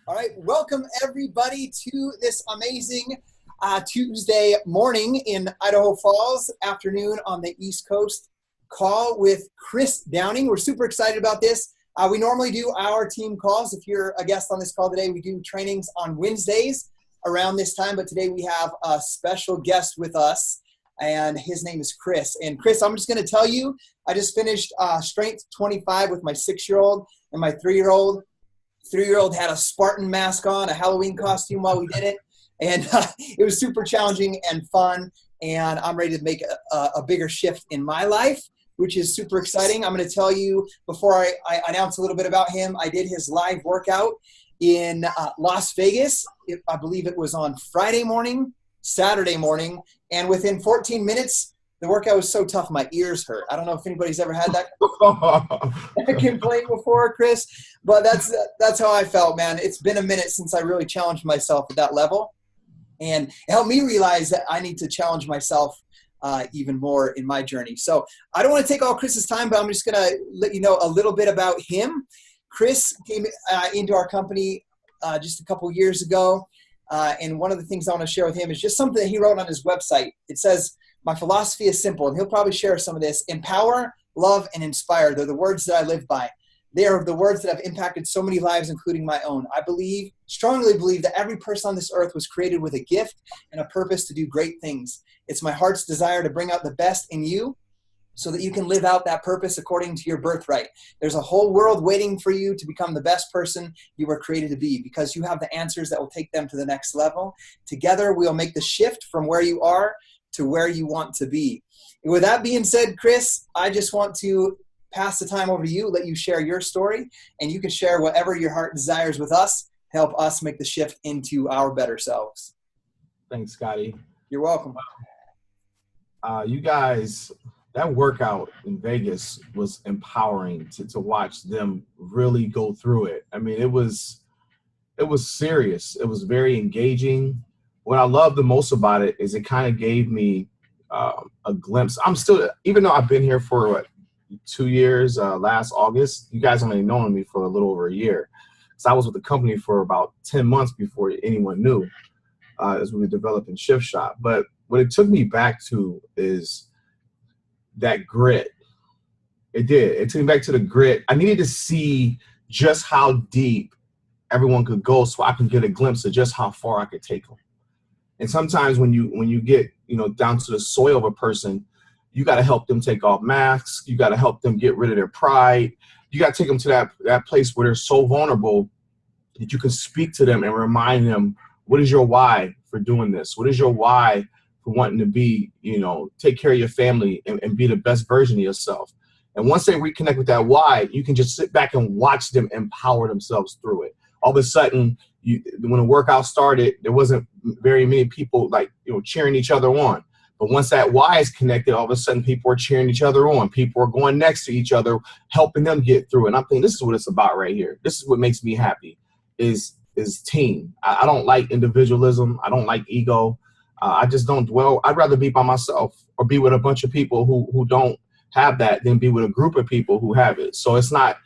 All right, welcome everybody to this amazing Tuesday morning in Idaho Falls, afternoon on the East Coast call with Chris Downing. We're super excited about this. We normally do our team calls. If you're a guest on this call today, we do trainings on Wednesdays around this time, but today we have a special guest with us, and his name is Chris. And Chris, I'm just going to tell you, I just finished Strength 25 with my 6-year-old and my 3-year-old. 3-year-old had a Spartan mask on, a Halloween costume while we did it. And it was super challenging and fun. And I'm ready to make a bigger shift in my life, which is super exciting. I'm going to tell you, before I announce a little bit about him, I did his live workout in Las Vegas. I believe it was on Friday morning, Saturday morning. And within 14 minutes, the workout was so tough, my ears hurt. I don't know if anybody's ever had that complaint before, Chris, but that's how I felt, man. It's been a minute since I really challenged myself at that level, and it helped me realize that I need to challenge myself even more in my journey. So I don't want to take all Chris's time, but I'm just going to let you know a little bit about him. Chris came into our company just a couple years ago, and one of the things I want to share with him is just something that he wrote on his website. It says, "My philosophy is simple," and he'll probably share some of this. "Empower, love, and inspire. They're the words that I live by. They are the words that have impacted so many lives, including my own. I strongly believe that every person on this earth was created with a gift and a purpose to do great things. It's my heart's desire to bring out the best in you so that you can live out that purpose according to your birthright. There's a whole world waiting for you to become the best person you were created to be, because you have the answers that will take them to the next level. Together, we'll make the shift from where you are to where you want to be." And with that being said, Chris, I just want to pass the time over to you, let you share your story, and you can share whatever your heart desires with us to help us make the shift into our better selves. Thanks, Scotty. You're welcome. You guys, that workout in Vegas was empowering to watch them really go through it. I mean, it was serious. It was very engaging. What I love the most about it is it kind of gave me a glimpse. I'm still, even though I've been here for 2 years, last August, you guys only known me for a little over a year. So I was with the company for about 10 months before anyone knew, as we were developing Shift Shop. But what it took me back to is that grit. It did. It took me back to the grit. I needed to see just how deep everyone could go so I could get a glimpse of just how far I could take them. And sometimes when you get, down to the soil of a person, you got to help them take off masks. You got to help them get rid of their pride. You got to take them to that place where they're so vulnerable that you can speak to them and remind them, what is your why for doing this? What is your why for wanting to be, take care of your family and be the best version of yourself? And once they reconnect with that why, you can just sit back and watch them empower themselves through it. All of a sudden, when the workout started, there wasn't very many people cheering each other on. But once that why is connected, all of a sudden people are cheering each other on. People are going next to each other, helping them get through. And I'm thinking, this is what it's about right here. This is what makes me happy, is team. I don't like individualism. I don't like ego. I just don't dwell. I'd rather be by myself or be with a bunch of people who don't have that than be with a group of people who have it. So that's not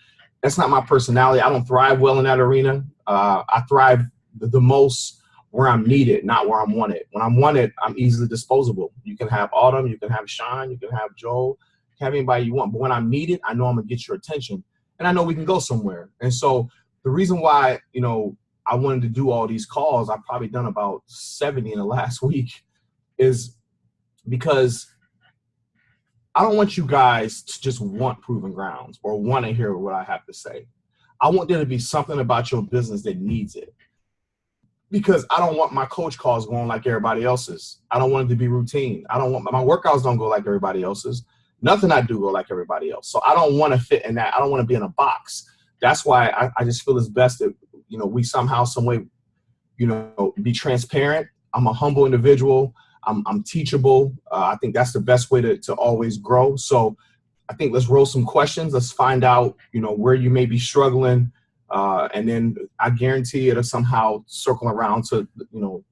my personality. I don't thrive well in that arena. I thrive the most where I'm needed, not where I'm wanted. When I'm wanted, I'm easily disposable. You can have Autumn, you can have Sean, you can have Joel, you can have anybody you want. But when I'm needed, I know I'm gonna get your attention, and I know we can go somewhere. And so the reason why, I wanted to do all these calls, I've probably done about 70 in the last week, is because I don't want you guys to just want Proven Grounds or want to hear what I have to say. I want there to be something about your business that needs it. Because I don't want my coach calls going like everybody else's. I don't want it to be routine. I don't want my workouts don't go like everybody else's. Nothing I do go like everybody else. So I don't want to fit in that. I don't want to be in a box. That's why I just feel it's best that, we somehow, some way, be transparent. I'm a humble individual. I'm teachable. I think that's the best way to always grow. So I think let's roll some questions. Let's find out, where you may be struggling. And then I guarantee it'll somehow circle around to,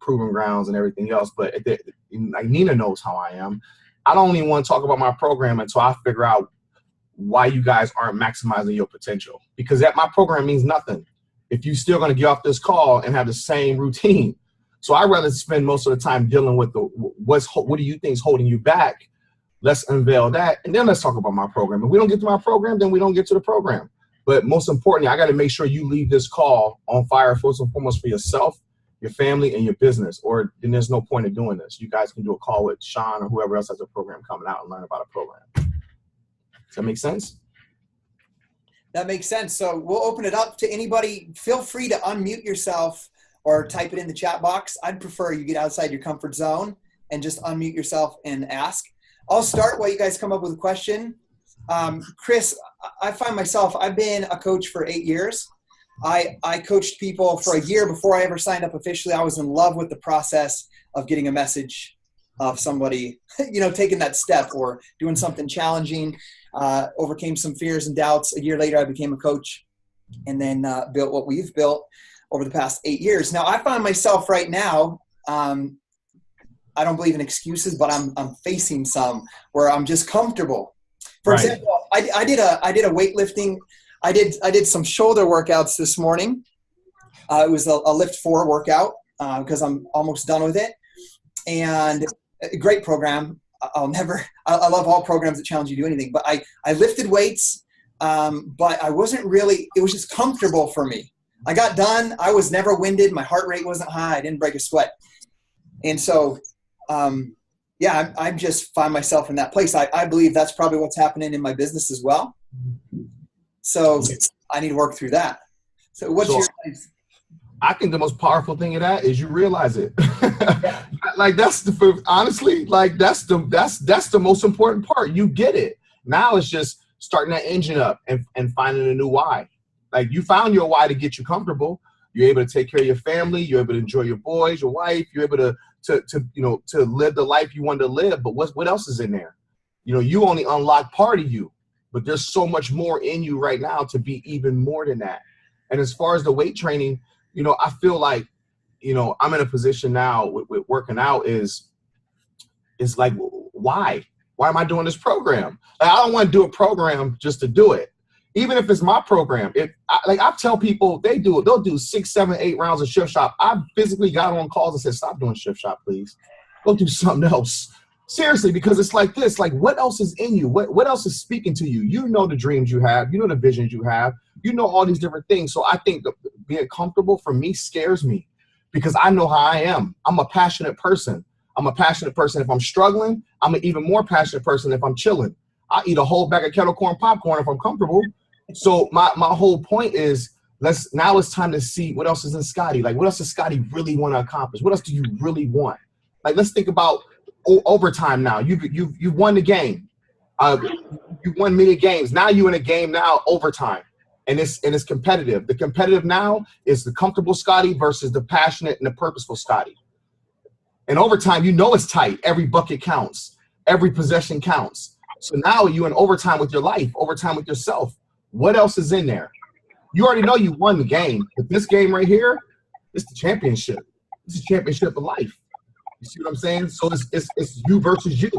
Proven Grounds and everything else. But like Nina knows how I am. I don't even want to talk about my program until I figure out why you guys aren't maximizing your potential, because that my program means nothing if you're still going to get off this call and have the same routine. So I'd rather spend most of the time dealing with what do you think is holding you back? Let's unveil that. And then let's talk about my program. If we don't get to my program, then we don't get to the program. But most importantly, I got to make sure you leave this call on fire, first and foremost, for yourself, your family, and your business, or then there's no point in doing this. You guys can do a call with Sean or whoever else has a program coming out and learn about a program. Does that make sense? That makes sense. So we'll open it up to anybody. Feel free to unmute yourself or type it in the chat box. I'd prefer you get outside your comfort zone and just unmute yourself and ask. I'll start while you guys come up with a question. Chris, I find myself, I've been a coach for 8 years. I coached people for a year before I ever signed up officially. I was in love with the process of getting a message of somebody, taking that step or doing something challenging, overcame some fears and doubts. A year later, I became a coach and then built what we've built over the past 8 years. Now, I find myself right now, I don't believe in excuses, but I'm facing some where I'm just comfortable. For example, I did a weightlifting. I did some shoulder workouts this morning. It was a Lift 4 workout because I'm almost done with it. And a great program. I love all programs that challenge you to do anything. But I lifted weights, but I wasn't really, it was just comfortable for me. I got done. I was never winded. My heart rate wasn't high. I didn't break a sweat. And so, I just find myself in that place. I believe that's probably what's happening in my business as well. So I need to work through that. So what's your advice? I think the most powerful thing of that is you realize it. Like that's the most important part. You get it. Now it's just starting that engine up and finding a new why. Like you found your why to get you comfortable. You're able to take care of your family. You're able to enjoy your boys, your wife. You're able to live the life you want to live. But what else is in there? You only unlock part of you, but there's so much more in you right now to be even more than that. And as far as the weight training, I feel like, I'm in a position now with working out is like, why am I doing this program? Like, I don't want to do a program just to do it. Even if it's my program, I tell people they'll do 6, 7, 8 rounds of Shift Shop. I physically got on calls and said, stop doing Shift Shop, please. Go do something else. Seriously, because it's like this, like what else is in you? What else is speaking to you? You know the dreams you have, you know the visions you have, you know all these different things. So I think that being comfortable for me scares me because I know how I am. I'm a passionate person. I'm a passionate person if I'm struggling. I'm an even more passionate person if I'm chilling. I eat a whole bag of kettle corn popcorn if I'm comfortable. So my whole point is now it's time to see what else is in Scotty. Like what else does Scotty really want to accomplish? What else do you really want? Like let's think about overtime now. You've won the game. You won many games. Now you're in a game now overtime. And it's competitive. The competitive now is the comfortable Scotty versus the passionate and the purposeful Scotty. And overtime, it's tight. Every bucket counts. Every possession counts. So now you're in overtime with your life, overtime with yourself. What else is in there? You already know you won the game. But this game right here, it's the championship. It's the championship of life. You see what I'm saying? So it's you versus you.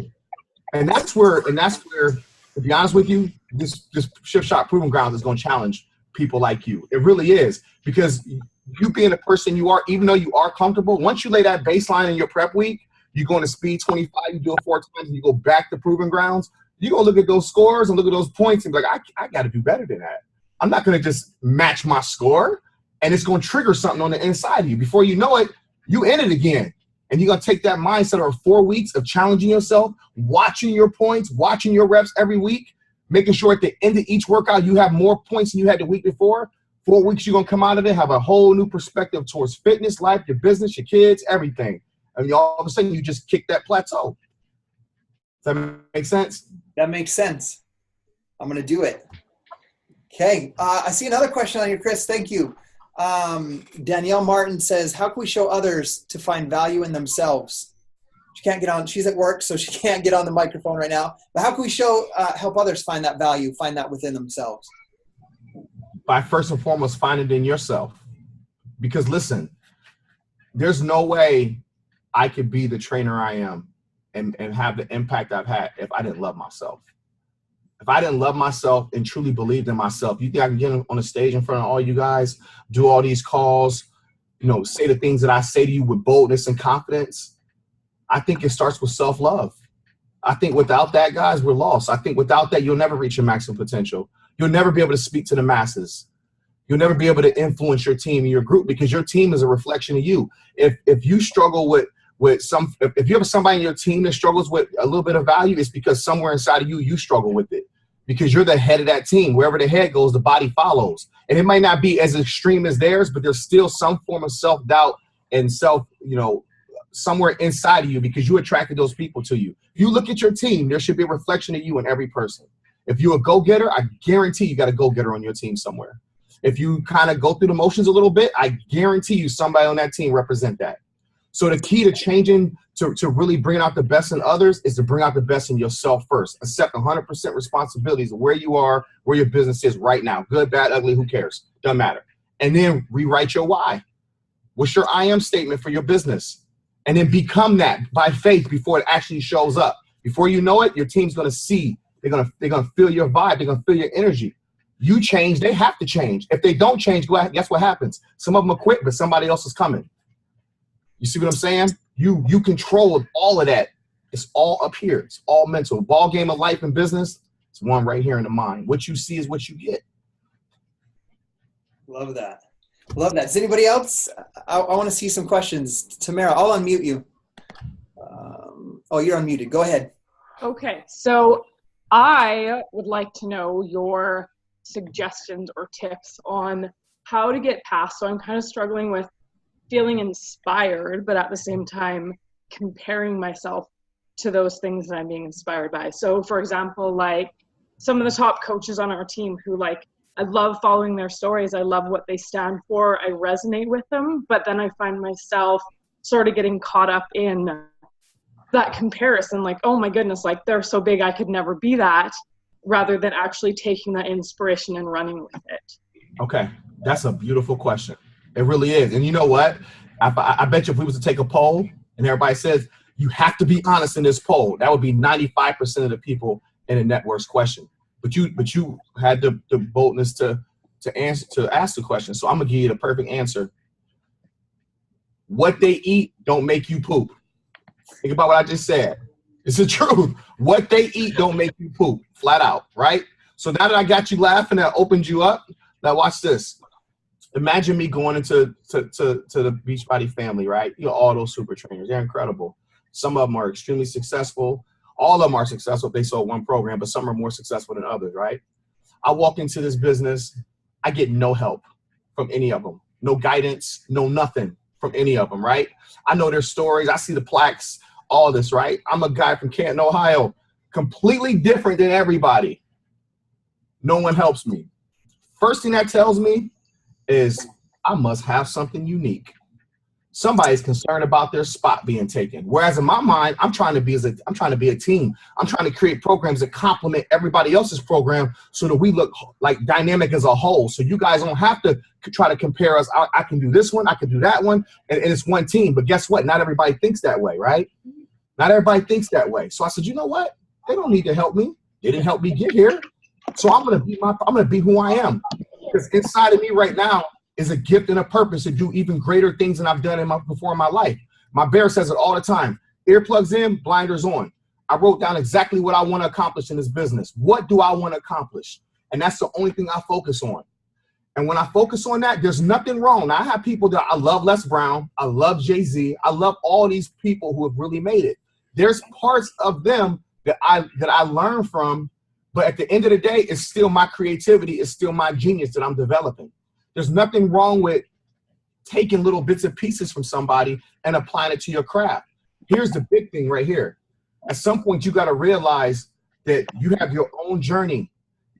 And that's where, to be honest with you, this Shift Shop Proving Grounds is going to challenge people like you. It really is. Because you being the person you are, even though you are comfortable, once you lay that baseline in your prep week, you go into speed 25, you do it 4 times, and you go back to Proving Grounds, you're going to look at those scores and look at those points and be like, I got to do better than that. I'm not going to just match my score, and it's going to trigger something on the inside of you. Before you know it, you in it again. And you're going to take that mindset of 4 weeks of challenging yourself, watching your points, watching your reps every week, making sure at the end of each workout you have more points than you had the week before. 4 weeks, you're going to come out of it, have a whole new perspective towards fitness, life, your business, your kids, everything. And all of a sudden, you just kick that plateau. Does that make sense? That makes sense. I'm going to do it. Okay. I see another question on here, Chris. Thank you. Danielle Martin says, how can we show others to find value in themselves? She can't get on. She's at work, so she can't get on the microphone right now. But how can we help others find that value, find that within themselves? By first and foremost, find it in yourself. Because listen, there's no way I could be the trainer I am and have the impact I've had if I didn't love myself. if I didn't love myself and truly believed in myself, you think I can get on the stage in front of all you guys, do all these calls, say the things that I say to you with boldness and confidence? I think it starts with self-love. I think without that, guys, we're lost. I think without that, you'll never reach your maximum potential. You'll never be able to speak to the masses. You'll never be able to influence your team and your group, because your team is a reflection of you. If you struggle with if you have somebody in your team that struggles with a little bit of value, it's because somewhere inside of you struggle with it, because you're the head of that team. Wherever the head goes, the body follows. And it might not be as extreme as theirs, but there's still some form of self-doubt and somewhere inside of you, because you attracted those people to you. If you look at your team, there should be a reflection of you in every person. If you're a go-getter, I guarantee you got a go-getter on your team somewhere. If you kind of go through the motions a little bit, I guarantee you somebody on that team represent that. So the key to changing, to really bring out the best in others, is to bring out the best in yourself first. Accept 100% responsibilities of where you are, where your business is right now. Good, bad, ugly, who cares? Doesn't matter. And then rewrite your why. What's your I am statement for your business? And then become that by faith before it actually shows up. Before you know it, your team's going to see. They're gonna feel your vibe. They're going to feel your energy. You change, they have to change. If they don't change, guess what happens? Some of them will quit, but somebody else is coming. You see what I'm saying? You control all of that. It's all up here. It's all mental. Ball game of life and business, it's one right here in the mind. What you see is what you get. Love that. Love that. Does anybody else? I want to see some questions. Tamara, I'll unmute you. You're unmuted. Go ahead. Okay. So I would like to know your suggestions or tips on how to get past. So I'm kind of struggling with feeling inspired, but at the same time comparing myself to those things that I'm being inspired by. So for example, like some of the top coaches on our team who I love following their stories. I love what they stand for. I resonate with them, but then I find myself sort of getting caught up in that comparison, oh my goodness, they're so big, I could never be that, rather than actually taking that inspiration and running with it. Okay, that's a beautiful question. It really is. And you know what? I bet you if we was to take a poll and everybody says, you have to be honest in this poll, that would be 95% of the people in the network's question. But you had the boldness to ask the question. So I'm gonna give you the perfect answer. What they eat don't make you poop. Think about what I just said. It's the truth. What they eat don't make you poop, flat out, right? So now that I got you laughing, I opened you up. Now watch this. Imagine me going into the Beachbody family, right? All those super trainers, they're incredible. Some of them are extremely successful. All of them are successful if they sold one program, but some are more successful than others, right? I walk into this business, I get no help from any of them. No guidance, no nothing from any of them, right? I know their stories. I see the plaques, all this, right? I'm a guy from Canton, Ohio, completely different than everybody. No one helps me. First thing that tells me is I must have something unique. Somebody's concerned about their spot being taken. Whereas in my mind, I'm trying to be a team. I'm trying to create programs that complement everybody else's program so that we look like dynamic as a whole. So you guys don't have to try to compare us. I can do this one, I can do that one, and it's one team. But guess what? Not everybody thinks that way, right? Not everybody thinks that way. So I said, you know what? They don't need to help me. They didn't help me get here. So I'm gonna be who I am. Because inside of me right now is a gift and a purpose to do even greater things than I've done before in my life. My bear says it all the time. Earplugs in, blinders on. I wrote down exactly what I want to accomplish in this business. What do I want to accomplish? And that's the only thing I focus on. And when I focus on that, there's nothing wrong. Now, I have people that I love, Les Brown. I love Jay-Z. I love all these people who have really made it. There's parts of them that I learn from, but at the end of the day, it's still my creativity. It's still my genius that I'm developing. There's nothing wrong with taking little bits and pieces from somebody and applying it to your craft. Here's the big thing right here. At some point, you got to realize that you have your own journey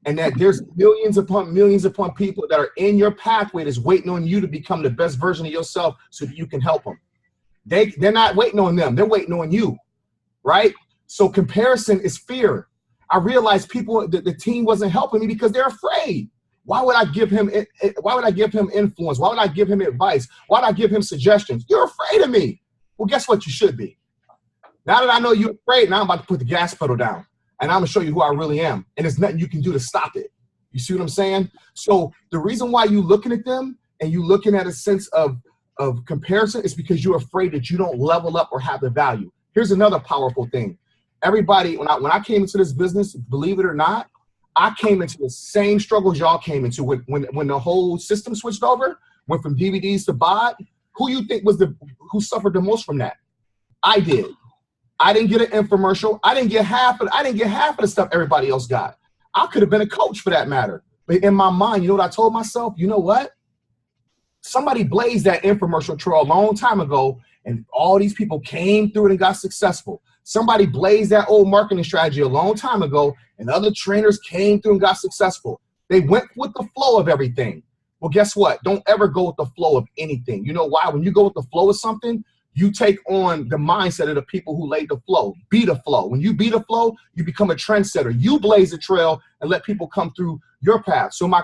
and that there's millions upon people that are in your pathway that's waiting on you to become the best version of yourself so that you can help them. They're not waiting on them. They're waiting on you, right? So comparison is fear. I realized the team wasn't helping me because they're afraid. Why would I give him influence? Why would I give him advice? Why would I give him suggestions? You're afraid of me. Well, guess what? You should be. Now that I know you're afraid, now I'm about to put the gas pedal down. and I'm gonna show you who I really am. And there's nothing you can do to stop it. You see what I'm saying? So the reason why you looking at them and you looking at a sense of comparison is because you're afraid that you don't level up or have the value. Here's another powerful thing. Everybody, when I came into this business, believe it or not, I came into the same struggles y'all came into when the whole system switched over, went from DVDs to BOD. Who you think who suffered the most from that? I did. I didn't get an infomercial. I didn't get half of the stuff everybody else got. I could have been a coach for that matter. But in my mind, you know what I told myself? You know what? Somebody blazed that infomercial trail a long time ago, and all these people came through it and got successful. Somebody blazed that old marketing strategy a long time ago, and other trainers came through and got successful. They went with the flow of everything. Well, guess what? Don't ever go with the flow of anything. You know why? When you go with the flow of something, you take on the mindset of the people who laid the flow. Be the flow. When you be the flow, you become a trendsetter. You blaze a trail and let people come through your path. So my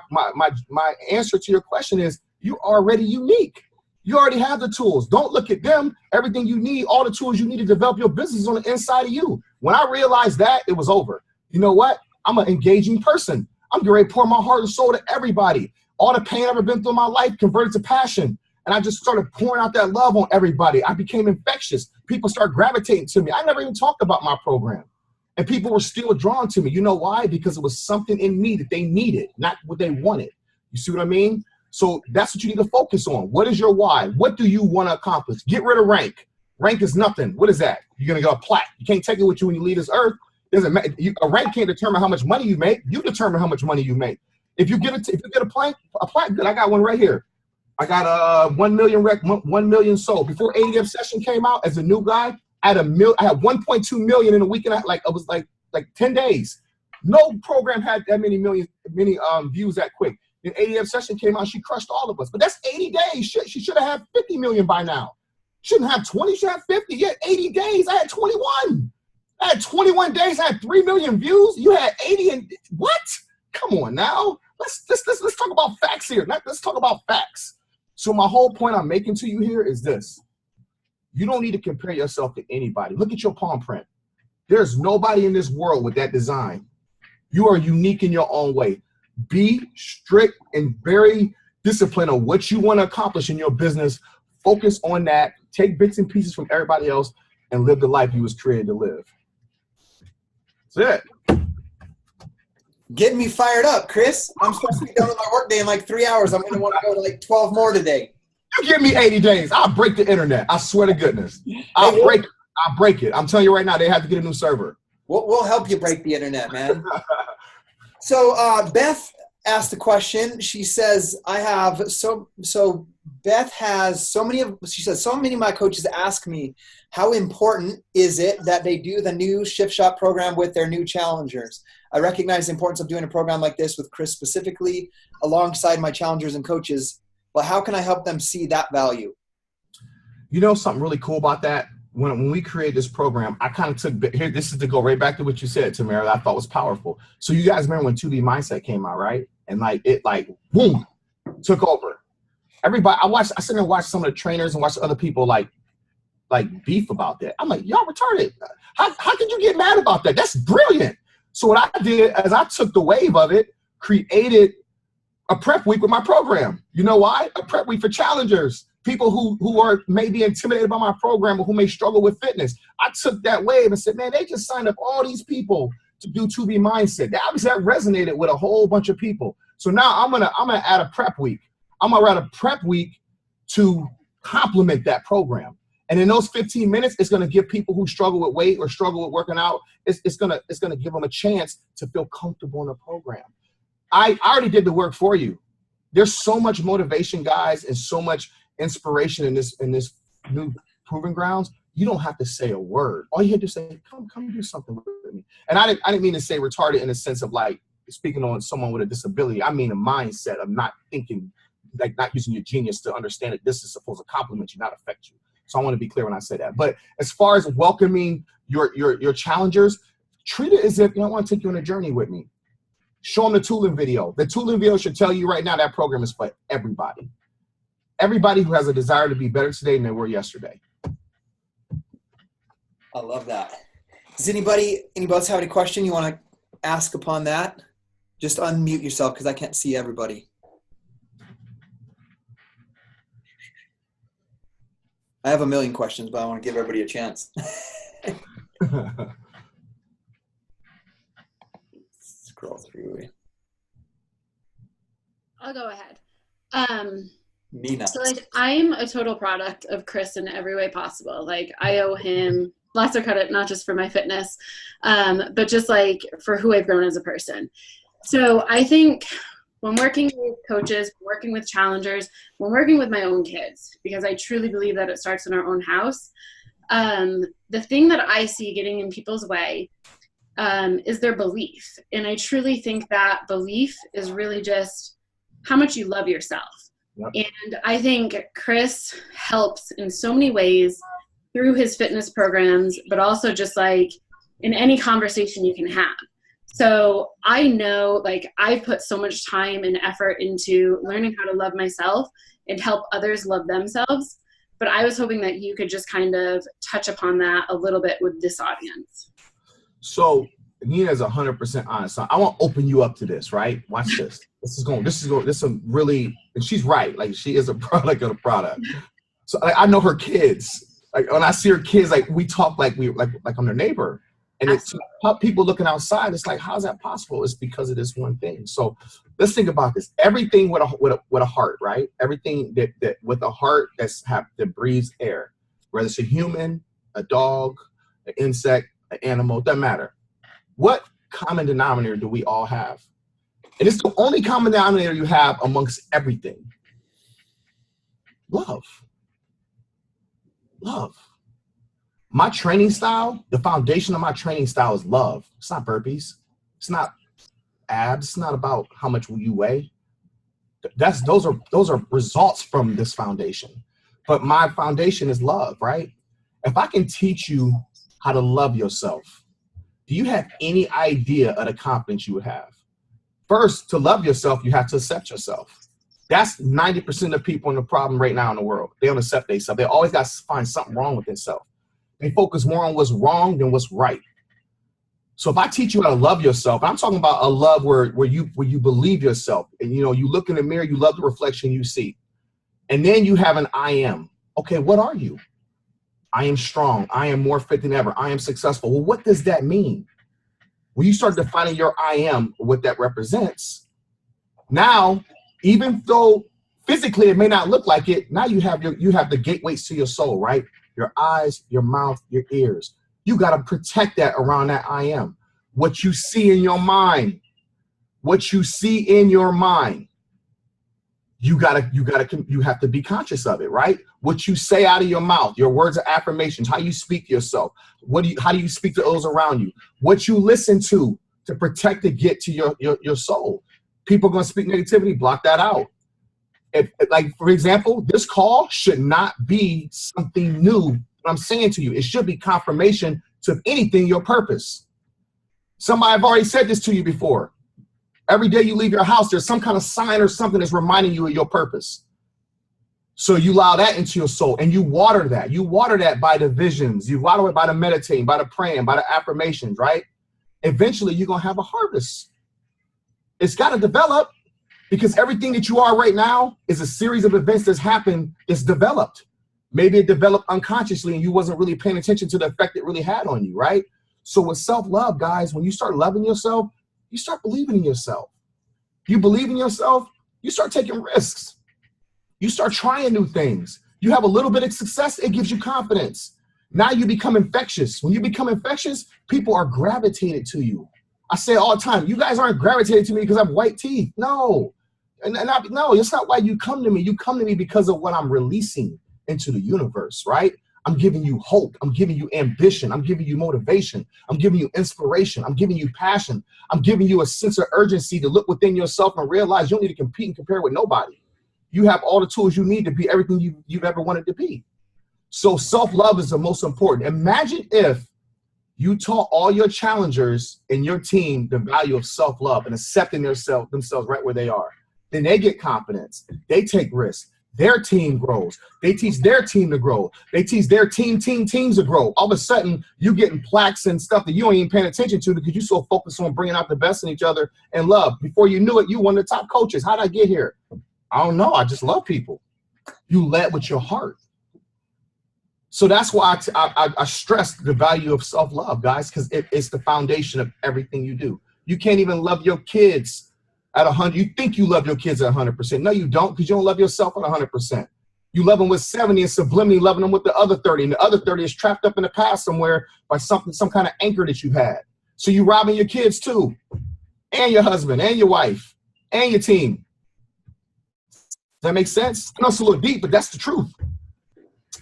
answer to your question is, you're already unique. You already have the tools. Don't look at them. Everything you need, all the tools you need to develop your business is on the inside of you. When I realized that, it was over. You know what? I'm an engaging person. I'm getting ready to pour my heart and soul to everybody. All the pain I've ever been through in my life converted to passion. And I just started pouring out that love on everybody. I became infectious. People started gravitating to me. I never even talked about my program. And people were still drawn to me. You know why? Because it was something in me that they needed, not what they wanted. You see what I mean? So that's what you need to focus on. What is your why? What do you want to accomplish? Get rid of rank. Rank is nothing. What is that? You're going to get a plaque. You can't take it with you when you leave this earth. A rank can't determine how much money you make. You determine how much money you make. If you get a plaque, good. I got one right here. I got 1 million sold. Before ADM session came out, as a new guy, I had 1.2 million in a week, and it was like 10 days. No program had that many views that quick. Then ADM session came out, she crushed all of us. But that's 80 days. She should have had 50 million by now. Shouldn't have 20, she had 50. Yeah, 80 days. I had 21. I had 21 days. I had 3 million views. You had 80 and what? Come on now. Let's talk about facts here. Let's talk about facts. So my whole point I'm making to you here is this. You don't need to compare yourself to anybody. Look at your palm print. There's nobody in this world with that design. You are unique in your own way. Be strict and very disciplined on what you want to accomplish in your business. Focus on that. Take bits and pieces from everybody else and live the life you was created to live. That's it. Getting me fired up, Chris. I'm supposed to be done with my workday in like 3 hours. I'm going to want to go to like 12 more today. You give me 80 days. I'll break the internet. I swear to goodness. I'll break it. I'm telling you right now, they have to get a new server. We'll help you break the internet, man. So Beth asked a question. She says, Beth has so many of my coaches ask me, how important is it that they do the new Shift Shop program with their new challengers? I recognize the importance of doing a program like this with Chris specifically alongside my challengers and coaches, but how can I help them see that value? You know something really cool about that? When we created this program, I kind of took here. This is to go right back to what you said, Tamara. That I thought was powerful. So you guys remember when 2B Mindset came out, right? And boom, took over. Everybody, I sit there and watch some of the trainers and watch other people like beef about that. I'm like, y'all retarded. How can you get mad about that? That's brilliant. So what I did is I took the wave of it, created a prep week with my program. You know why? A prep week for challengers. People who are maybe intimidated by my program or who may struggle with fitness. I took that wave and said, man, they just signed up all these people to do 2B Mindset. That resonated with a whole bunch of people. So now I'm gonna add a prep week. I'm gonna add a prep week to complement that program. And in those 15 minutes, it's gonna give people who struggle with weight or struggle with working out, it's gonna give them a chance to feel comfortable in the program. I already did the work for you. There's so much motivation, guys, and so much inspiration in this new proving grounds. You don't have to say a word. All you have to say, come do something with me. And I didn't mean to say retarded in the sense of like speaking on someone with a disability. I mean a mindset of not thinking, like not using your genius to understand that this is supposed to compliment you, not affect you. So I want to be clear when I say that. But as far as welcoming your challengers, treat it as if, I want to take you on a journey with me. Show them the tooling video. The tooling video should tell you right now that program is for everybody. Everybody who has a desire to be better today than they were yesterday. I love that. Does anybody else have any question you want to ask upon that? Just unmute yourself because I can't see everybody. I have a million questions, but I want to give everybody a chance. Scroll through. I'll go ahead. Nina. So like I'm a total product of Chris in every way possible. Like I owe him lots of credit, not just for my fitness, but just like for who I've grown as a person. So I think when working with coaches, working with challengers, when working with my own kids, because I truly believe that it starts in our own house, the thing that I see getting in people's way is their belief. And I truly think that belief is really just how much you love yourself. Yep. And I think Chris helps in so many ways through his fitness programs, but also just like in any conversation you can have. So I know like I've put so much time and effort into learning how to love myself and help others love themselves. But I was hoping that you could just kind of touch upon that a little bit with this audience. So Nina's 100% honest. So I want to open you up to this, right? Watch this. This is a really, and she's right. Like she is a product of the product. So I know her kids. Like when I see her kids, like we talk like I'm their neighbor. And it's people looking outside. It's like, how's that possible? It's because of this one thing. So let's think about this. Everything with a heart, right? Everything that with a heart that breathes air, whether it's a human, a dog, an insect, an animal, doesn't matter. What common denominator do we all have? And it's the only common denominator you have amongst everything. Love. Love. My training style, the foundation of my training style is love. It's not burpees. It's not abs. It's not about how much you weigh. Those are results from this foundation. But my foundation is love, right? If I can teach you how to love yourself, do you have any idea of the confidence you would have? First, to love yourself, you have to accept yourself. That's 90% of people in the problem right now in the world. They don't accept themselves. They always got to find something wrong with themselves. They focus more on what's wrong than what's right. So if I teach you how to love yourself, I'm talking about a love where you believe yourself, and you look in the mirror, you love the reflection you see, and then you have an I am. Okay, what are you? I am strong. I am more fit than ever. I am successful. Well, what does that mean? When you start defining your I am, what that represents, now, even though physically it may not look like it, now you have the gateways to your soul, right? Your eyes, your mouth, your ears. You got to protect that around that I am. What you see in your mind, you have to be conscious of it, right? What you say out of your mouth, your words of affirmations, how you speak to yourself, how do you speak to those around you? What you listen to protect and get to your soul. People are going to speak negativity, block that out. Like, for example, this call should not be something new. I'm saying to you, it should be confirmation to anything your purpose. Somebody have already said this to you before. Every day you leave your house, there's some kind of sign or something that's reminding you of your purpose. So you allow that into your soul and you water that. You water that by the visions. You water it by the meditating, by the praying, by the affirmations, right? Eventually you're going to have a harvest. It's got to develop. Because everything that you are right now is a series of events that's happened, it's developed. Maybe it developed unconsciously and you wasn't really paying attention to the effect it really had on you, right? So with self-love, guys, when you start loving yourself, you start believing in yourself. You believe in yourself, you start taking risks. You start trying new things. You have a little bit of success, it gives you confidence. Now you become infectious. When you become infectious, people are gravitated to you. I say it all the time, you guys aren't gravitated to me because I have white teeth. No. No, it's not why you come to me. You come to me because of what I'm releasing into the universe, right? I'm giving you hope. I'm giving you ambition. I'm giving you motivation. I'm giving you inspiration. I'm giving you passion. I'm giving you a sense of urgency to look within yourself and realize you don't need to compete and compare with nobody. You have all the tools you need to be everything you've ever wanted to be. So self-love is the most important. Imagine if you taught all your challengers in your team the value of self-love and accepting themselves right where they are. Then they get confidence. They take risks. their team grows. They teach their team to grow. They teach their teams to grow. All of a sudden, you getting plaques and stuff that you ain't even paying attention to because you're so focused on bringing out the best in each other and love. Before you knew it, you one of the top coaches. How'd I get here? I don't know. I just love people. You led with your heart. So that's why I stress the value of self-love, guys, because it's the foundation of everything you do. You can't even love your kids at 100. You think you love your kids at 100%. No, you don't, because you don't love yourself at 100%. You love them with 70 and subliminally loving them with the other 30. And the other 30 is trapped up in the past somewhere by some kind of anchor that you had. So you robbing your kids too, and your husband, and your wife, and your team. Does that make sense? I know it's a little deep, but that's the truth.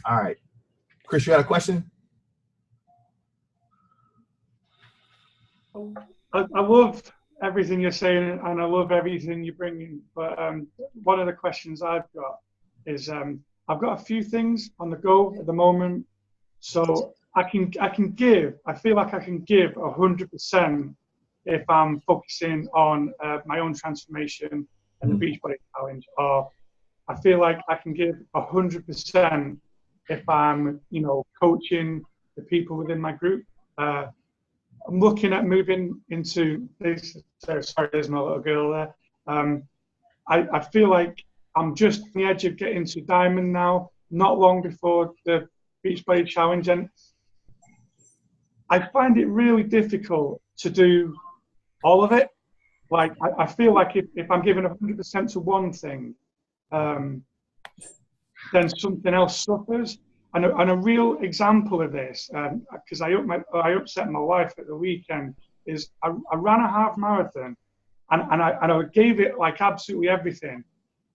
All right. Chris, you had a question? I love everything you're saying, and I love everything you bring in. But one of the questions I've got is I've got a few things on the go at the moment, so I feel like I can give 100% if I'm focusing on my own transformation and the Beachbody Challenge, or I feel like I can give 100% if I'm, coaching the people within my group. I'm looking at moving into this. Sorry, there's my little girl there. I feel like I'm just on the edge of getting to Diamond now, not long before the Beachbody Challenge. And I find it really difficult to do all of it. Like, I feel like if I'm giving 100% to one thing, then something else suffers. And a real example of this, because I upset my wife at the weekend, is I ran a half marathon, and I gave it like absolutely everything.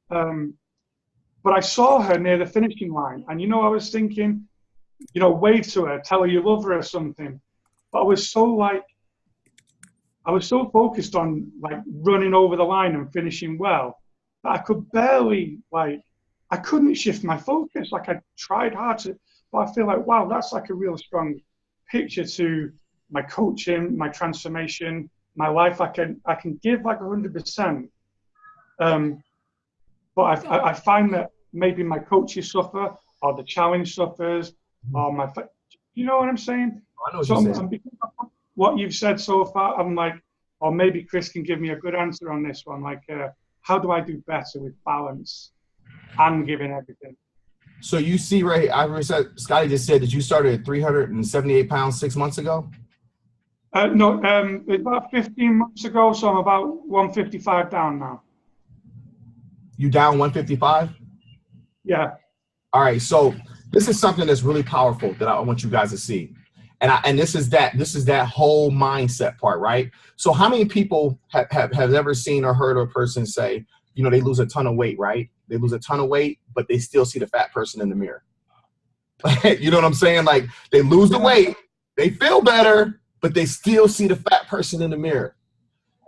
But I saw her near the finishing line, and I was thinking, wave to her, tell her you love her or something. But I was so focused on like running over the line and finishing well that I could barely I couldn't shift my focus. Like, I tried hard to, but I feel like, wow, that's like a real strong picture to my coaching, my transformation, my life. I can give like 100%. But I find that maybe my coaches suffer, or the challenge suffers, or you know what I'm saying? I know what you're saying. Because of what you've said so far, I'm like, or maybe Chris can give me a good answer on this one. Like, how do I do better with balance and giving everything? So you see, right? Scotty just said that you started at 378 pounds 6 months ago. No, about 15 months ago. So I'm about 155 down now. You down 155? Yeah. All right. So this is something that's really powerful that I want you guys to see. And this is that whole mindset part, right? So how many people have ever seen or heard of a person say, they lose a ton of weight, right? They lose a ton of weight, but they still see the fat person in the mirror. You know what I'm saying? Like, they lose the weight, they feel better, but they still see the fat person in the mirror.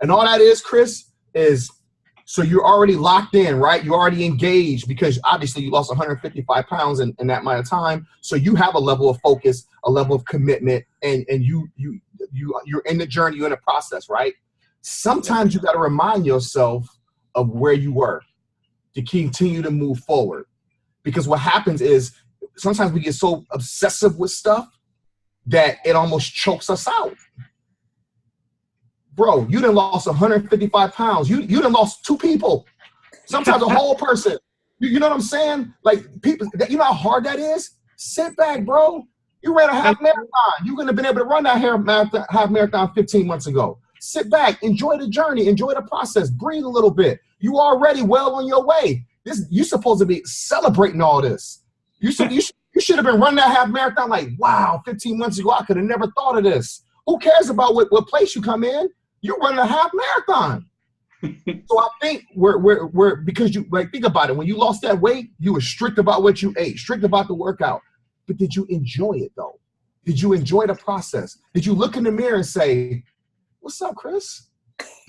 And all that is, Chris, is so you're already locked in, right? You're already engaged because obviously you lost 155 pounds in that amount of time. So you have a level of focus, a level of commitment, and you're in the journey, you're in the process, right? Sometimes you got to remind yourself of where you were to continue to move forward. Because what happens is sometimes we get so obsessive with stuff that it almost chokes us out. Bro, you done lost 155 pounds. You done lost two people. Sometimes a whole person. You know what I'm saying? Like, people, you know how hard that is? Sit back, bro. You ran a half marathon. You wouldn't have been able to run that half marathon 15 months ago. Sit back, enjoy the journey, enjoy the process, breathe a little bit. You already well on your way. You're supposed to be celebrating all this. You should have been running that half marathon like, wow, 15 months ago, I could have never thought of this. Who cares about what place you come in? You're running a half marathon. So I think we're because you think about it. When you lost that weight, you were strict about what you ate, strict about the workout. But did you enjoy it though? Did you enjoy the process? Did you look in the mirror and say, "What's up, Chris?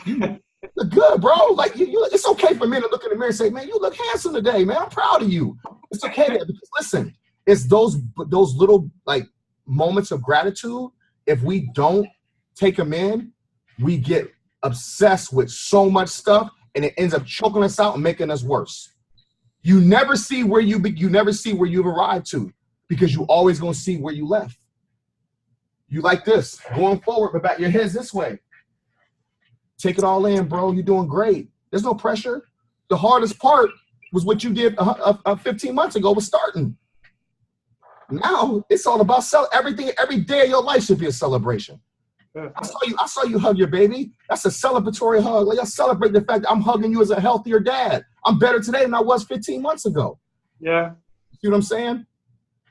You look good, bro." Like it's okay for men to look in the mirror and say, "Man, you look handsome today, man. I'm proud of you." It's okay because listen, it's those little moments of gratitude. If we don't take them in, we get obsessed with so much stuff and it ends up choking us out and making us worse. You never see where you never see where you've arrived to, because you always gonna see where you left. You like this, going forward, but back your head's this way. Take it all in, bro. You're doing great. There's no pressure. The hardest part was what you did 15 months ago, was starting. Now it's all about everything. Every day of your life should be a celebration. I saw you hug your baby. That's a celebratory hug. Like, I celebrate the fact that I'm hugging you as a healthier dad. I'm better today than I was 15 months ago. Yeah. See what I'm saying?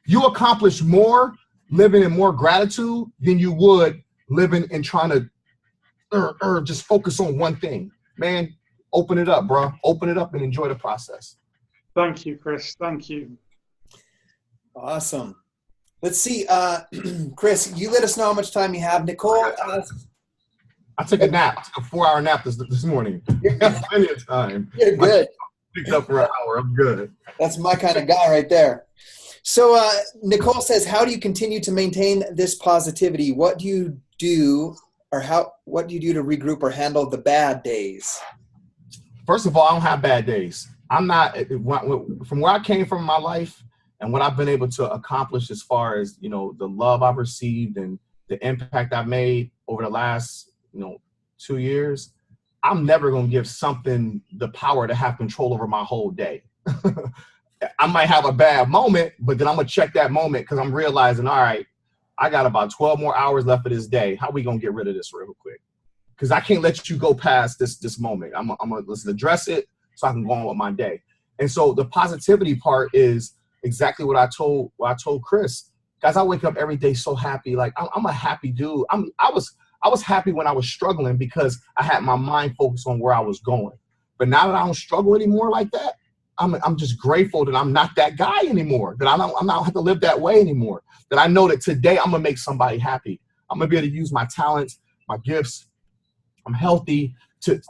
You accomplish more living in more gratitude than you would living and trying to just focus on one thing. Man, open it up, bro. Open it up and enjoy the process. Thank you, Chris. Thank you. Awesome. Let's see. Chris, you let us know how much time you have. Nicole. I took a nap. I took a 4-hour nap this morning. Plenty of time. You're good. Picked up for an hour. I'm good. That's my kind of guy right there. So Nicole says, how do you continue to maintain this positivity? What do you do, or what do you do to regroup or handle the bad days? First of all, I don't have bad days. I'm not, from where I came from in my life and what I've been able to accomplish as far as, the love I've received and the impact I've made over the last, 2 years, I'm never going to give something the power to have control over my whole day. I might have a bad moment, but then I'm going to check that moment because I'm realizing, all right, I got about 12 more hours left of this day. How are we going to get rid of this real quick? Because I can't let you go past this moment. Let's address it so I can go on with my day. And so the positivity part is exactly what I told Chris. Guys, I wake up every day so happy. Like, I'm a happy dude. I was happy when I was struggling because I had my mind focused on where I was going. But now that I don't struggle anymore like that, I'm just grateful that I'm not that guy anymore, that I'm not have to live that way anymore, that I know that today I'm going to make somebody happy. I'm going to be able to use my talents, my gifts. I'm healthy to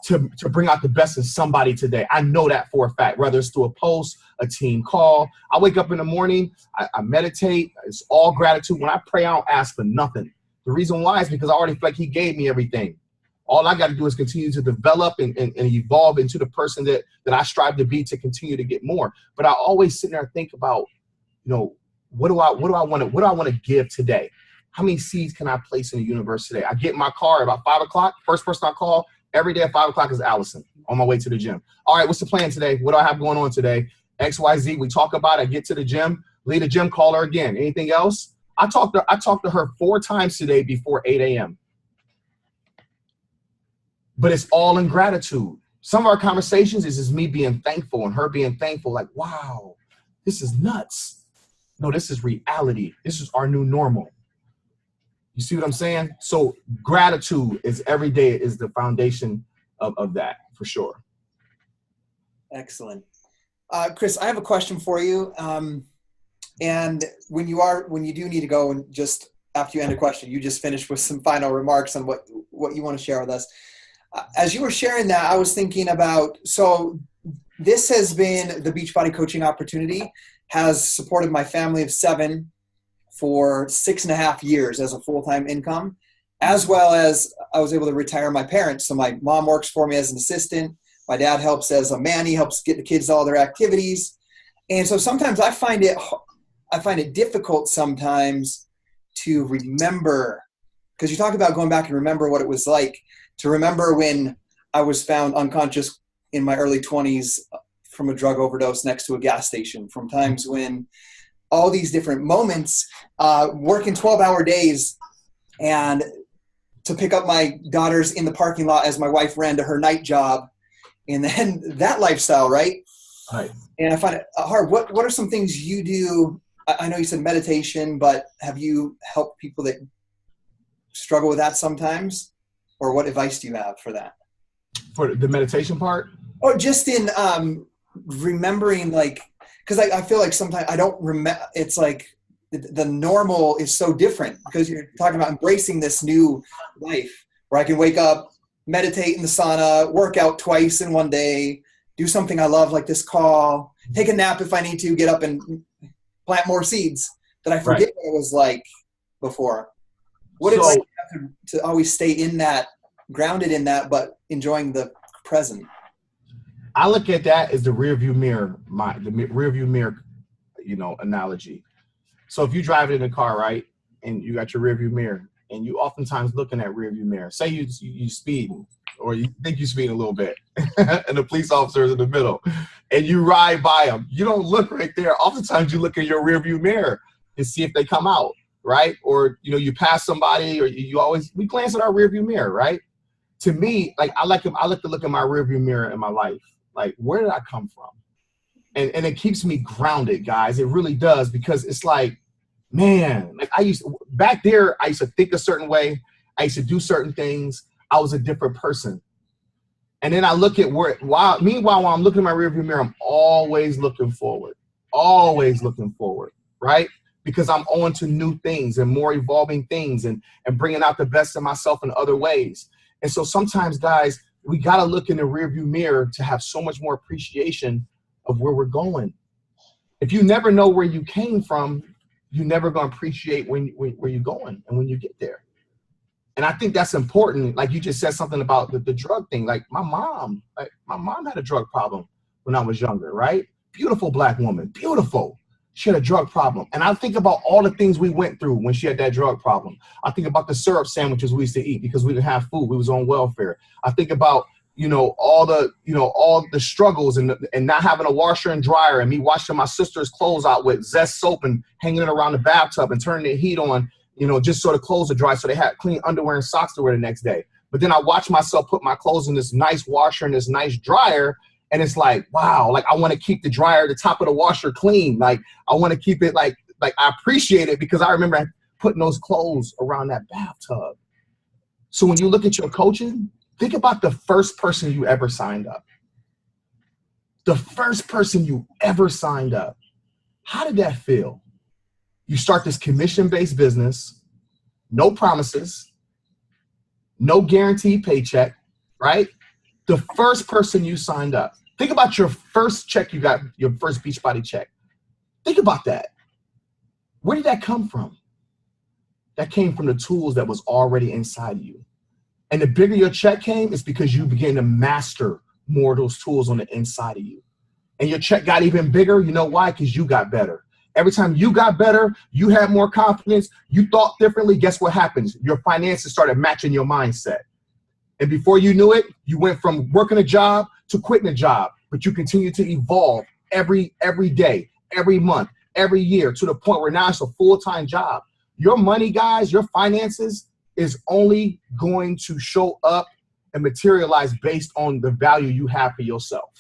bring out the best in somebody today. I know that for a fact, whether it's through a post, a team call. I wake up in the morning, I meditate. It's all gratitude. When I pray, I don't ask for nothing. The reason why is because I already feel like he gave me everything. All I got to do is continue to develop and evolve into the person that I strive to be, to continue to get more. But I always sit there and think about, what do I want to give today? How many seeds can I place in the universe today? I get in my car about 5 o'clock. First person I call every day at 5 o'clock is Allison on my way to the gym. All right, what's the plan today? What do I have going on today? X, Y, Z. We talk about it. I get to the gym, leave the gym, call her again. Anything else? I talked to her 4 times today before 8 a.m. But it's all in gratitude. Some of our conversations is just me being thankful and her being thankful, like, wow, this is nuts. No, this is reality. This is our new normal. You see what I'm saying? So gratitude is every day is the foundation of that, for sure. Excellent. Chris, I have a question for you. And when you do need to go, and just after you end a question, you just finish with some final remarks on what you want to share with us. As you were sharing that, I was thinking about, so this has been the Beachbody coaching opportunity, has supported my family of 7 for 6.5 years as a full-time income, as well as I was able to retire my parents. So my mom works for me as an assistant. My dad helps as a man. He helps get the kids to all their activities. And so sometimes I find it difficult sometimes to remember, because you talk about going back and remember what it was like, to remember when I was found unconscious in my early 20s from a drug overdose next to a gas station, from times when all these different moments, working 12-hour days, and to pick up my daughters in the parking lot as my wife ran to her night job, and then that lifestyle, right? Right. And I find it hard. What are some things you do? I know you said meditation, but have you helped people that struggle with that sometimes? Or what advice do you have for that? For the meditation part? Or just in remembering, like, because I feel like sometimes I don't remember. It's like the normal is so different, because you're talking about embracing this new life where I can wake up, meditate in the sauna, work out twice in one day, do something I love like this call, take a nap if I need to, get up and plant more seeds that I forget what it was like before. What is it like to always stay in that, grounded in that, but enjoying the present? I look at that as the rear view mirror, rear view mirror, analogy. So if you drive in a car, right, and you got your rear view mirror, and you oftentimes look in that rear view mirror, say you speeding, or you think you speeding a little bit, and the police officer is in the middle, and you ride by them. You don't look right there. Oftentimes you look in your rear view mirror and see if they come out, right? Or, you pass somebody, or we glance at our rear view mirror, right? To me, like I like to look in my rear view mirror in my life. Like, where did I come from? And it keeps me grounded, guys. It really does, because it's like, man, like back there, I used to think a certain way. I used to do certain things. I was a different person. And then I look at meanwhile, while I'm looking in my rearview mirror, I'm always looking forward, right? Because I'm on to new things and more evolving things and bringing out the best of myself in other ways. And so sometimes, guys, we got to look in the rearview mirror to have so much more appreciation of where we're going. If you never know where you came from, you're never going to appreciate where you're going and when you get there. And I think that's important. Like you just said something about the drug thing. Like my mom had a drug problem when I was younger, right? Beautiful Black woman, beautiful. She had a drug problem. And I think about all the things we went through when she had that drug problem. I think about the syrup sandwiches we used to eat because we didn't have food. We was on welfare. I think about, all the struggles and not having a washer and dryer, and me washing my sister's clothes out with Zest soap and hanging it around the bathtub and turning the heat on, just so the clothes are dry so they had clean underwear and socks to wear the next day. But then I watch myself put my clothes in this nice washer and this nice dryer, and it's like, wow, like I want to keep the dryer, the top of the washer clean. Like I want to keep it like I appreciate it because I remember putting those clothes around that bathtub. So when you look at your coaching, think about the first person you ever signed up. The first person you ever signed up. How did that feel? You start this commission-based business, no promises, no guaranteed paycheck, right? The first person you signed up. Think about your first check you got, your first Beachbody check. Think about that. Where did that come from? That came from the tools that was already inside of you. And the bigger your check came, it's because you began to master more of those tools on the inside of you. And your check got even bigger. You know why? Because you got better. Every time you got better, you had more confidence, you thought differently, guess what happens? Your finances started matching your mindset. And before you knew it, you went from working a job to quitting a job, but you continue to evolve every day, every month, every year, to the point where now it's a full-time job. Your money, guys, your finances is only going to show up and materialize based on the value you have for yourself.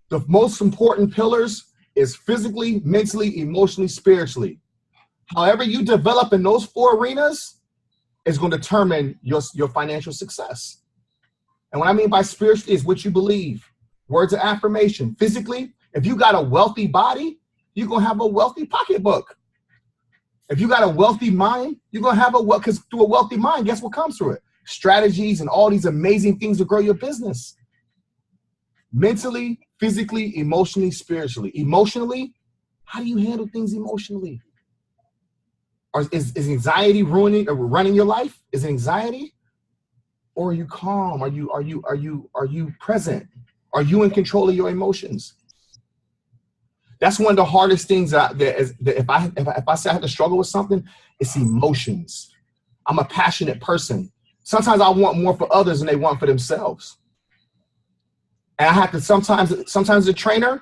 The most important pillars is physically, mentally, emotionally, spiritually. However you develop in those 4 arenas is going to determine your financial success. And what I mean by spiritually is what you believe, words of affirmation. Physically, if you got a wealthy body, you're going to have a wealthy pocketbook. If you got a wealthy mind, you're going to have because through a wealthy mind, guess what comes through it? Strategies and all these amazing things to grow your business. Mentally, physically, emotionally, spiritually. Emotionally, how do you handle things emotionally? Or is anxiety running your life? Is it anxiety? Or are you calm? Are you present? Are you in control of your emotions? That's one of the hardest things that if I say I have to struggle with something, it's emotions. I'm a passionate person. Sometimes I want more for others than they want for themselves. And I have to sometimes as a trainer,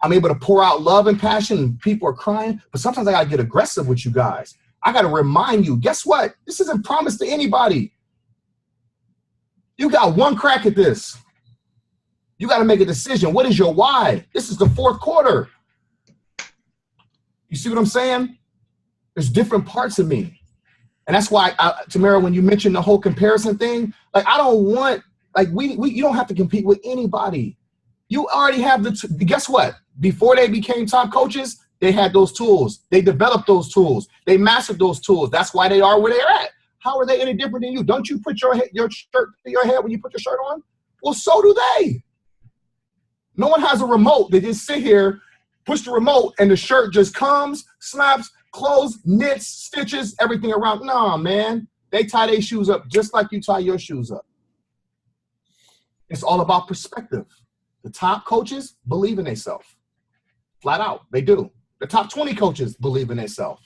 I'm able to pour out love and passion and people are crying, but sometimes I gotta get aggressive with you guys. I gotta remind you, guess what? This isn't promised to anybody. You got one crack at this. You gotta make a decision. What is your why? This is the 4th quarter. You see what I'm saying? There's different parts of me. And that's why, Tamara, when you mentioned the whole comparison thing, like I don't want, like you don't have to compete with anybody. You already have guess what? Before they became top coaches, they had those tools. They developed those tools. They mastered those tools. That's why they are where they're at. How are they any different than you? Don't you put your shirt to your head when you put your shirt on? Well, so do they. No one has a remote. They just sit here, push the remote, and the shirt just comes, snaps, clothes, knits, stitches, everything around. Nah, man. They tie their shoes up just like you tie your shoes up. It's all about perspective. The top coaches believe in themselves. Flat out, they do. The top 20 coaches believe in themselves.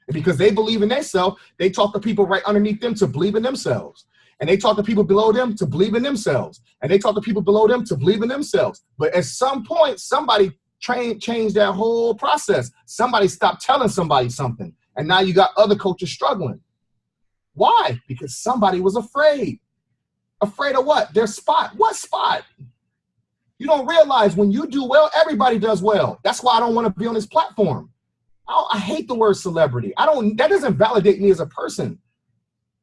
And because they believe in themselves, they taught the people right underneath them to believe in themselves. And they taught the people below them to believe in themselves. And they taught the people below them to believe in themselves. But at some point, somebody changed that whole process. Somebody stopped telling somebody something. And now you got other coaches struggling. Why? Because somebody was afraid. Afraid of what? Their spot. What spot? You don't realize when you do well, everybody does well. That's why I don't want to be on this platform. I hate the word celebrity. That doesn't validate me as a person.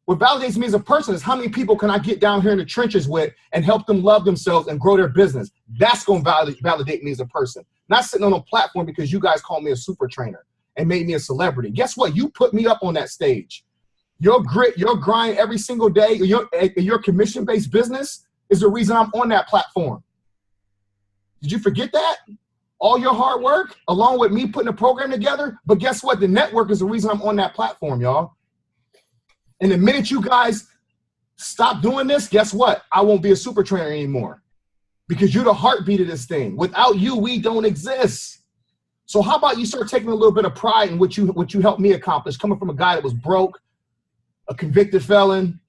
What validates me as a person is how many people can I get down here in the trenches with and help them love themselves and grow their business. That's going to validate me as a person. Not sitting on a platform because you guys called me a super trainer and made me a celebrity. Guess what? You put me up on that stage. Your grit, your grind every single day, your commission-based business is the reason I'm on that platform. Did you forget that? All your hard work, along with me putting a program together. But guess what? The network is the reason I'm on that platform, y'all. And the minute you guys stop doing this, guess what? I won't be a super trainer anymore because you're the heartbeat of this thing. Without you, we don't exist. So how about you start taking a little bit of pride in what you helped me accomplish, coming from a guy that was broke, a convicted felon,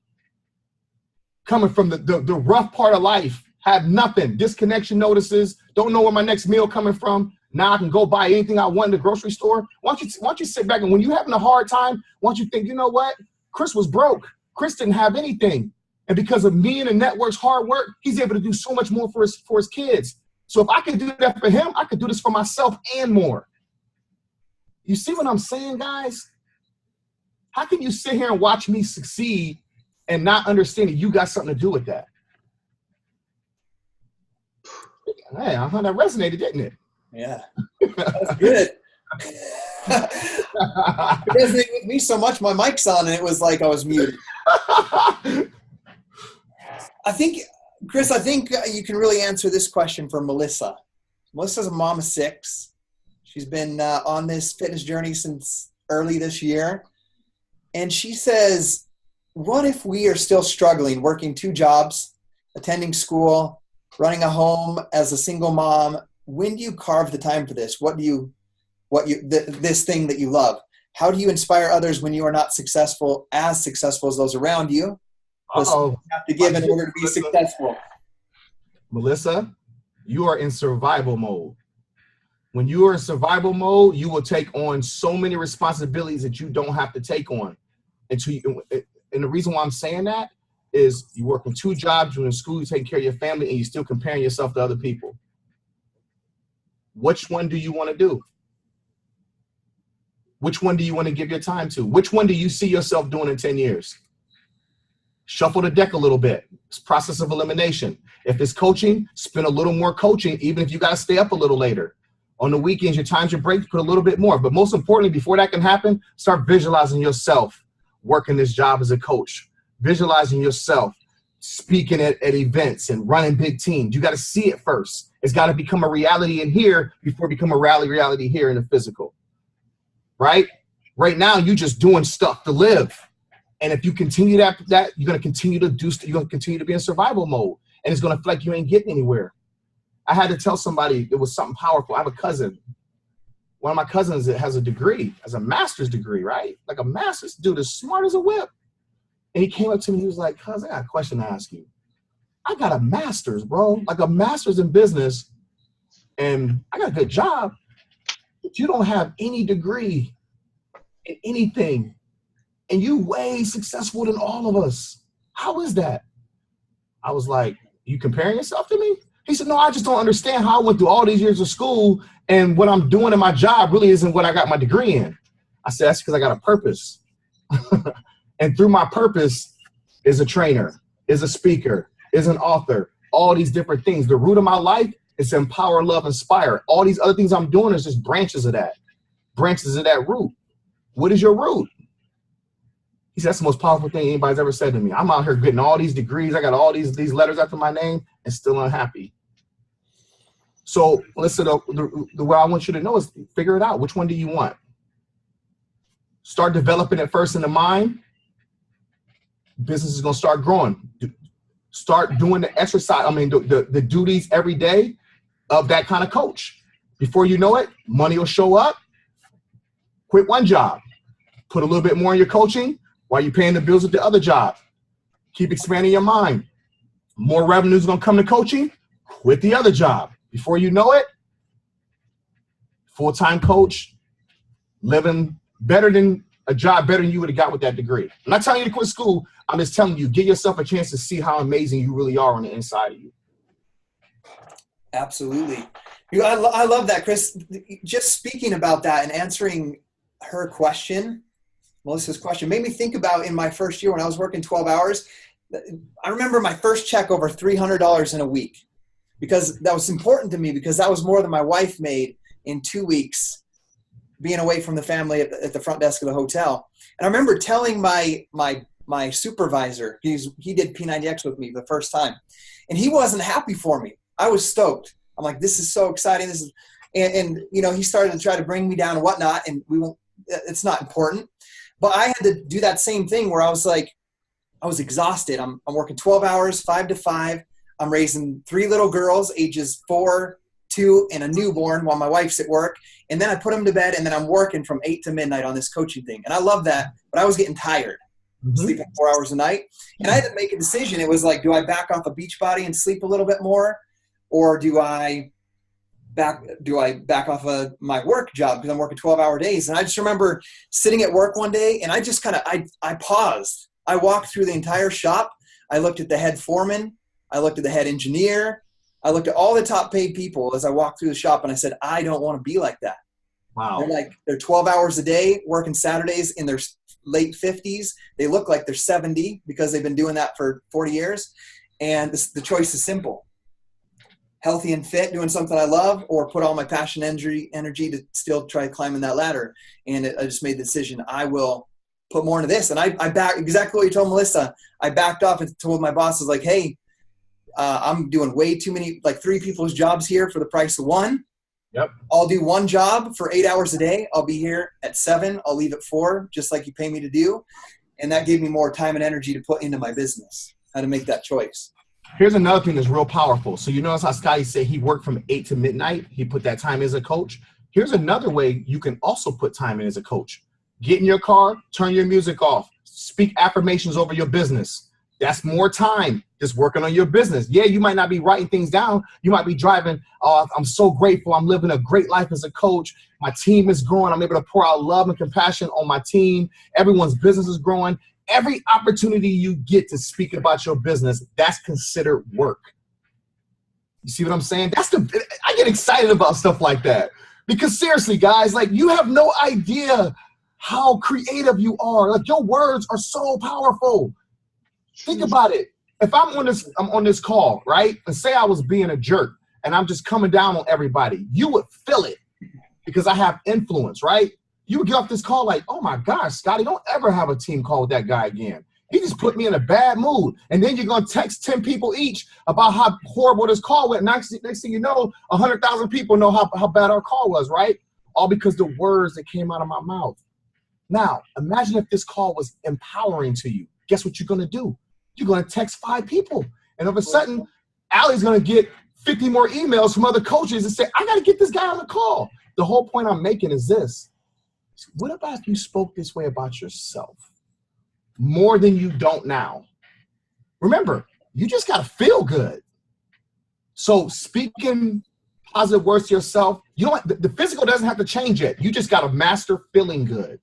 coming from the rough part of life, have nothing, disconnection notices, don't know where my next meal coming from. Now I can go buy anything I want in the grocery store. Why don't you sit back and when you're having a hard time, why don't you think, you know what? Chris was broke. Chris didn't have anything. And because of me and the network's hard work, he's able to do so much more for his kids. So if I can do that for him, I could do this for myself and more. You see what I'm saying, guys? How can you sit here and watch me succeed and not understand that you got something to do with that? Hey, that resonated, didn't it? Yeah, that's good. It resonated with me so much, my mic's on and it was like I was muted. Chris, I think you can really answer this question for Melissa. Melissa's a mom of 6. She's been on this fitness journey since early this year. And she says, what if we are still struggling, working 2 jobs, attending school, running a home as a single mom? When do you carve the time for this? This thing that you love? How do you inspire others when you are not as successful as those around you? You have to give in order to be successful. Melissa, you are in survival mode. When you are in survival mode, you will take on so many responsibilities that you don't have to take on. And the reason why I'm saying that is you working 2 jobs, you're in school, you're taking care of your family, and you're still comparing yourself to other people. Which one do you want to do? Which one do you want to give your time to? Which one do you see yourself doing in 10 years? Shuffle the deck a little bit. It's process of elimination. If it's coaching, spend a little more coaching, even if you got to stay up a little later. On the weekends, your times, your breaks, put a little bit more. But most importantly, before that can happen, start visualizing yourself working this job as a coach. Visualizing yourself speaking at events and running big teams. You got to see it first. It's got to become a reality in here before it become a reality here in the physical. Right? Right now, you're just doing stuff to live. And if you continue that you're going to continue to you're going to continue to be in survival mode. And it's going to feel like you ain't getting anywhere. I had to tell somebody it was something powerful. I have a cousin. One of my cousins that has a degree, has a master's degree, right? Like a master's dude, as smart as a whip. And he came up to me, he was like, "Cuz, I got a question to ask you. I got a master's, bro, like a master's in business, and I got a good job, but you don't have any degree in anything, and you way successful than all of us. How is that?" I was like, "You comparing yourself to me?" He said, "No, I just don't understand how I went through all these years of school, and what I'm doing in my job really isn't what I got my degree in." I said, "That's because I got a purpose." And through my purpose is a trainer, is a speaker, is an author, all these different things. The root of my life is empower, love, inspire. All these other things I'm doing is just branches of that root. What is your root? He said, "That's the most powerful thing anybody's ever said to me. I'm out here getting all these degrees. I got all these letters after my name and still unhappy." So listen, the way I want you to know is figure it out. Which one do you want? Start developing it first in the mind. Business is going to start growing. Start doing the exercise. I mean, the duties every day of that kind of coach. Before you know it, money will show up. Quit one job. Put a little bit more in your coaching while you're paying the bills with the other job. Keep expanding your mind. More revenue is going to come to coaching. Quit the other job. Before you know it, full-time coach, living better than a job better than you would have got with that degree. I'm not telling you to quit school. I'm just telling you, give yourself a chance to see how amazing you really are on the inside of you. Absolutely. I love that, Chris. Just speaking about that and answering her question, Melissa's question, made me think about in my first year when I was working 12 hours. I remember my first check over $300 in a week, because that was important to me, because that was more than my wife made in 2 weeks being away from the family at the front desk of the hotel. And I remember telling my supervisor, he did P90X with me the first time, and he wasn't happy for me. I was stoked. I'm like, this is so exciting. This is, and you know, he started to try to bring me down and whatnot, and it's not important. But I had to do that same thing where I was like, I was exhausted. I'm working 12 hours, 5 to 5. I'm raising 3 little girls, ages 4, 2, and a newborn while my wife's at work. And then I put them to bed, and then I'm working from 8 to midnight on this coaching thing. And I love that, but I was getting tired, sleeping 4 hours a night. And I had to make a decision. It was like, do I back off a Beachbody and sleep a little bit more? Or do I back off of my work job because I'm working 12-hour days? And I just remember sitting at work one day, and I just I paused. I walked through the entire shop. I looked at the head foreman. I looked at the head engineer. I looked at all the top paid people as I walked through the shop, and I said, I don't want to be like that. Wow. They're 12 hours a day, working Saturdays in their late 50s. They look like they're 70 because they've been doing that for 40 years. And the choice is simple. Healthy and fit, doing something I love, or put all my passion energy to still try climbing that ladder. And I just made the decision. I will put more into this. And I back exactly what you told Melissa. I backed off and told my bosses, like, hey, I'm doing way too many, like 3 people's jobs here for the price of 1. Yep. I'll do 1 job for 8 hours a day. I'll be here at 7. I'll leave at 4, just like you pay me to do. And that gave me more time and energy to put into my business, how to make that choice. Here's another thing that's real powerful. So you notice how Scotty said he worked from 8 to midnight. He put that time as a coach. Here's another way you can also put time in as a coach. Get in your car, turn your music off, speak affirmations over your business. That's more time just working on your business. Yeah, you might not be writing things down. You might be driving, I'm so grateful. I'm living a great life as a coach. My team is growing. I'm able to pour out love and compassion on my team. Everyone's business is growing. Every opportunity you get to speak about your business, that's considered work. You see what I'm saying? I get excited about stuff like that. Because seriously, guys, like, you have no idea how creative you are. Like, your words are so powerful. Think about it. If I'm on this call, right? And say I was being a jerk and I'm just coming down on everybody, you would feel it because I have influence, right? You would get off this call like, oh my gosh, Scotty, don't ever have a team call with that guy again. He just put me in a bad mood. And then you're going to text 10 people each about how horrible this call went. Next thing you know, 100,000 people know how bad our call was, right? All because the words that came out of my mouth. Now, imagine if this call was empowering to you. Guess what you're going to do? You're going to text 5 people. And all of a sudden, Allie's going to get 50 more emails from other coaches and say, I got to get this guy on the call. The whole point I'm making is this. What about if you spoke this way about yourself more than you don't now? Remember, you just got to feel good. So speaking positive words to yourself, the physical doesn't have to change yet. You just got to master feeling good.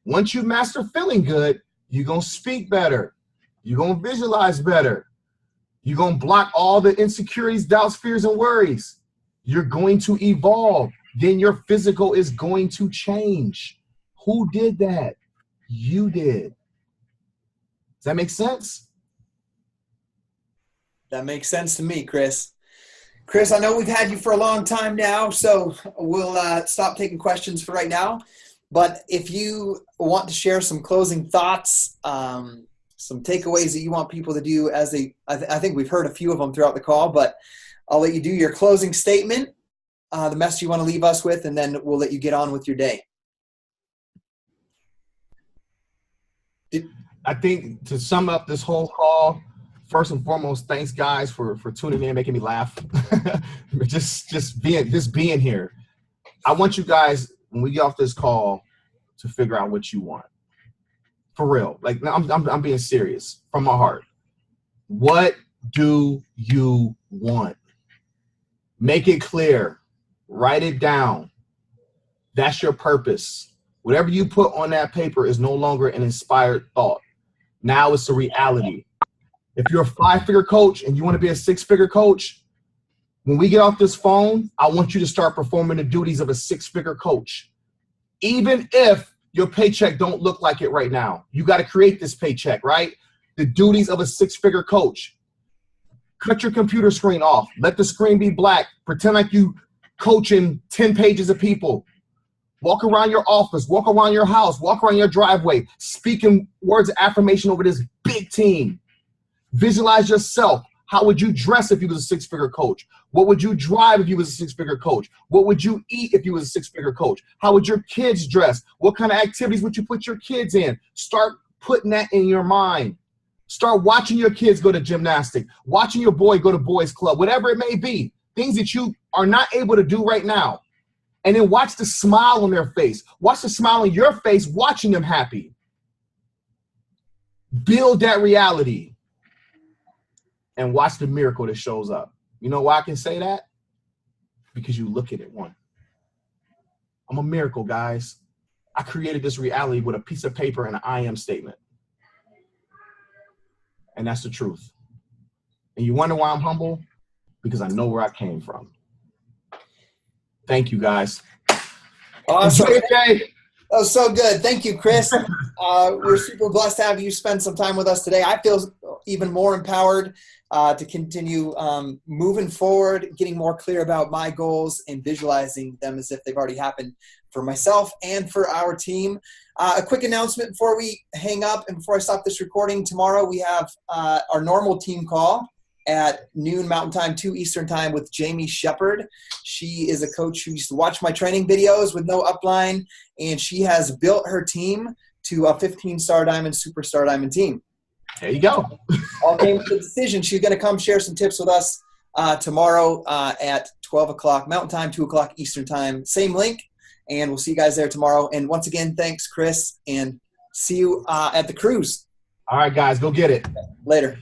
Once you master feeling good, you're going to speak better. You're going to visualize better. You're going to block all the insecurities, doubts, fears, and worries. You're going to evolve. Then your physical is going to change. Who did that? You did. Does that make sense? That makes sense to me, Chris. Chris, I know we've had you for a long time now, so we'll stop taking questions for right now. But if you want to share some closing thoughts, some takeaways that you want people to do as I think we've heard a few of them throughout the call, but I'll let you do your closing statement, the message you want to leave us with, and then we'll let you get on with your day. I think to sum up this whole call, first and foremost, thanks guys for tuning in, making me laugh. just being here. I want you guys, when we get off this call, to figure out what you want. For real. Like, I'm being serious from my heart. What do you want? Make it clear. Write it down. That's your purpose. Whatever you put on that paper is no longer an inspired thought. Now it's a reality. If you're a 5-figure coach and you want to be a 6-figure coach, when we get off this phone, I want you to start performing the duties of a 6-figure coach. Even if your paycheck don't look like it right now, you got to create this paycheck, right? The duties of a 6-figure coach. Cut your computer screen off. Let the screen be black. Pretend like you coaching 10 pages of people. Walk around your office. Walk around your house. Walk around your driveway. Speaking words of affirmation over this big team. Visualize yourself. How would you dress if you was a 6-figure coach? What would you drive if you was a 6-figure coach? What would you eat if you was a 6-figure coach? How would your kids dress? What kind of activities would you put your kids in? Start putting that in your mind. Start watching your kids go to gymnastics, watching your boy go to boys club, whatever it may be, things that you are not able to do right now. And then watch the smile on their face. Watch the smile on your face, watching them happy. Build that reality and watch the miracle that shows up. You know why I can say that? Because you look at it one. I'm a miracle, guys. I created this reality with a piece of paper and an I am statement. And that's the truth. And you wonder why I'm humble? Because I know where I came from. Thank you, guys. Awesome. Enjoy your day. That was so good. Thank you, Chris. We're super blessed to have you spend some time with us today. I feel even more empowered to continue moving forward, getting more clear about my goals and visualizing them as if they've already happened for myself and for our team. A quick announcement before we hang up and before I stop this recording. Tomorrow we have our normal team call at noon Mountain Time, 2 Eastern Time with Jamie Shepard. She is a coach who used to watch my training videos with no upline, and she has built her team to a 15-star diamond, superstar diamond team. There you go. All came with the decision. She's going to come share some tips with us tomorrow at 12 o'clock Mountain Time, 2 o'clock Eastern Time. Same link, and we'll see you guys there tomorrow. And once again, thanks, Chris, and see you at the cruise. All right, guys, go get it. Later.